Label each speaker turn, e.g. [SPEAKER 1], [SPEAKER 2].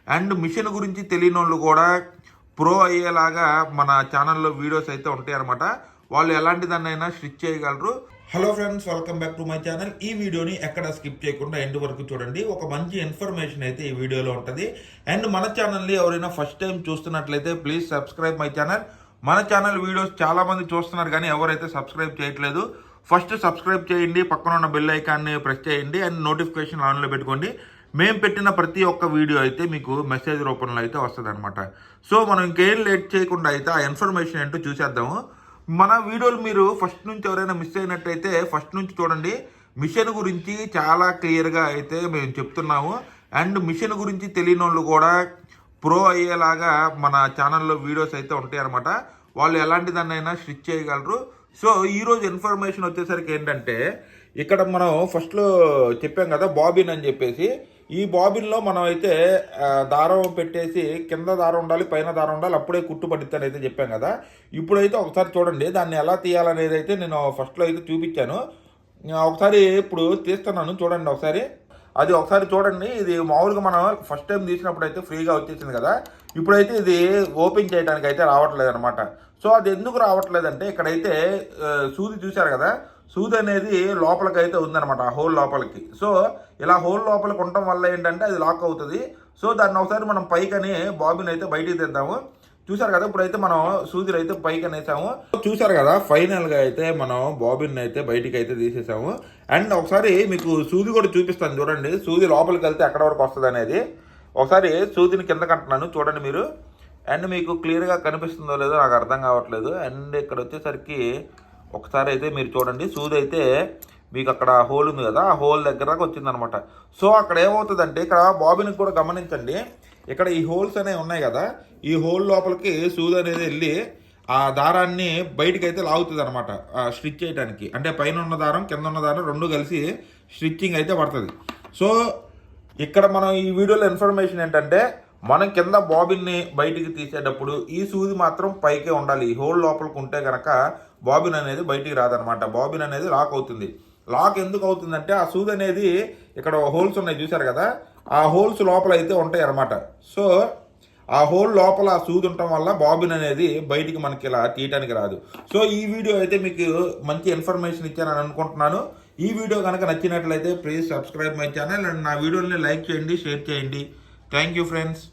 [SPEAKER 1] And machine గురించి తెలియని వాళ్ళు కూడా ప్రో అయ్యేలాగా మన ఛానల్లో వీడియోస్ అయితే ఉంటాయి అనమాట. వాళ్ళు ఎలాంటి దాన్నైనా స్టిచ్ చేయగలరు. Hello friends, welcome back to my channel. ఈ వీడియోని ఎక్కడ స్కిప్ చేయకుండా ఎండ్ వరకు చూడండి. ఒక మంచి ఇన్ఫర్మేషన్ అయితే ఈ వీడియోలో ఉంటుంది. అండ్ మన ఛానల్ని ఎవరైనా ఫస్ట్ టైం చూస్తున్నట్లయితే ప్లీజ్ సబ్స్క్రైబ్ మై ఛానల్. మన ఛానల్ వీడియోస్ చాలా మంది చూస్తున్నారు కానీ ఎవరైతే సబ్స్క్రైబ్ చేయట్లేదు, ఫస్ట్ సబ్స్క్రైబ్ చేయండి, పక్కన ఉన్న బెల్ ఐకాన్ని ప్రెస్ చేయండి అండ్ నోటిఫికేషన్ ఆన్లో పెట్టుకోండి. మేము పెట్టిన ప్రతి ఒక్క వీడియో అయితే మీకు మెసేజ్ రూపంలో అయితే వస్తుంది అనమాట. సో మనం ఇంకేం లేట్ చేయకుండా అయితే ఆ ఇన్ఫర్మేషన్ ఏంటో చూసేద్దాము. మన వీడియోలు మీరు ఫస్ట్ నుంచి ఎవరైనా మిస్ అయినట్టయితే ఫస్ట్ నుంచి చూడండి. మిషన్ గురించి చాలా క్లియర్గా అయితే మేము చెప్తున్నాము. అండ్ మిషన్ గురించి తెలియని వాళ్ళు కూడా ప్రో అయ్యేలాగా మన ఛానల్లో వీడియోస్ అయితే ఉంటాయి అనమాట. వాళ్ళు ఎలాంటి దాన్నైనా స్టిచ్ చేయగలరు. సో ఈరోజు ఇన్ఫర్మేషన్ వచ్చేసరికి ఏంటంటే, ఇక్కడ మనం ఫస్ట్లో చెప్పాం కదా బాబిన్ అని చెప్పేసి. ఈ బాబిన్లో మనం అయితే దారం పెట్టేసి కింద దారం ఉండాలి, పైన దారం ఉండాలి, అప్పుడే కుట్టు పడిద్దని అయితే చెప్పాం కదా. ఇప్పుడైతే ఒకసారి చూడండి దాన్ని ఎలా తీయాలనేది అయితే నేను ఫస్ట్లో అయితే చూపించాను. ఒకసారి ఇప్పుడు తీస్తున్నాను చూడండి ఒకసారి. అది ఒకసారి చూడండి. ఇది మామూలుగా మనం ఫస్ట్ టైం తీసినప్పుడు అయితే ఫ్రీగా వచ్చేసింది కదా. ఇప్పుడైతే ఇది ఓపెన్ చేయడానికి అయితే రావట్లేదు అనమాట. సో అది ఎందుకు రావట్లేదంటే, ఇక్కడైతే సూది చూశారు కదా, సూది అనేది లోపలికి అయితే ఉందన్నమాట, ఆ హోల్ లోపలికి. సో ఇలా హోల్ లోపలికి ఉండటం వల్ల ఏంటంటే అది లాక్ అవుతుంది. సో దాన్ని ఒకసారి మనం పైకని బాబిన్ అయితే బయటికి తెద్దాము. చూసారు కదా, ఇప్పుడైతే మనం సూదిని అయితే పైకి అనేసాము. చూసారు కదా, ఫైనల్గా అయితే మనం బాబిన్ అయితే బయటికి అయితే తీసేసాము. అండ్ ఒకసారి మీకు సూది కూడా చూపిస్తాను చూడండి. సూది లోపలికి వెళ్తే ఎక్కడ వరకు వస్తుంది అనేది ఒకసారి సూదిని కింద కంటున్నాను చూడండి మీరు. అండ్ మీకు క్లియర్గా కనిపిస్తుందో లేదో నాకు అర్థం కావట్లేదు. అండ్ ఇక్కడ వచ్చేసరికి ఒకసారి అయితే మీరు చూడండి, సూది అయితే మీకు అక్కడ హోల్ ఉంది కదా, ఆ హోల్ దగ్గరకు వచ్చిందనమాట. సో అక్కడ ఏమవుతుందంటే, ఇక్కడ బాబిన్కి కూడా గమనించండి, ఇక్కడ ఈ హోల్స్ అనేవి ఉన్నాయి కదా, ఈ హోల్ లోపలికి సూది అనేది వెళ్ళి ఆ దారాన్ని బయటికి అయితే లాగుతుంది అనమాట స్టిచ్ చేయడానికి. అంటే పైన ఉన్న దారం కింద ఉన్న దారం రెండు కలిసి స్టిచ్చింగ్ అయితే పడుతుంది. సో ఇక్కడ మనం ఈ వీడియోలో ఇన్ఫర్మేషన్ ఏంటంటే, మనం కింద బాబిన్ని బయటికి తీసేటప్పుడు ఈ సూది మాత్రం పైకే ఉండాలి. ఈ హోల్ లోపలికి ఉంటే కనుక బాబిన్ అనేది బయటికి రాదనమాట. బాబిన్ అనేది లాక్ అవుతుంది. లాక్ ఎందుకు అవుతుందంటే, ఆ సూది అనేది ఇక్కడ హోల్స్ ఉన్నాయి చూసారు కదా, ఆ హోల్స్ లోపల అయితే ఉంటాయి అనమాట. సో ఆ హోల్ లోపల ఆ సూది ఉండటం వల్ల బాబిన్ అనేది బయటికి మనకి ఇలా తీయటానికి రాదు. సో ఈ వీడియో అయితే మీకు మంచి ఇన్ఫర్మేషన్ ఇచ్చానని అనుకుంటున్నాను. ఈ వీడియో కనుక నచ్చినట్లయితే please subscribe my channel and నా వీడియోని లైక్ చేయండి, షేర్ చేయండి. Thank you friends.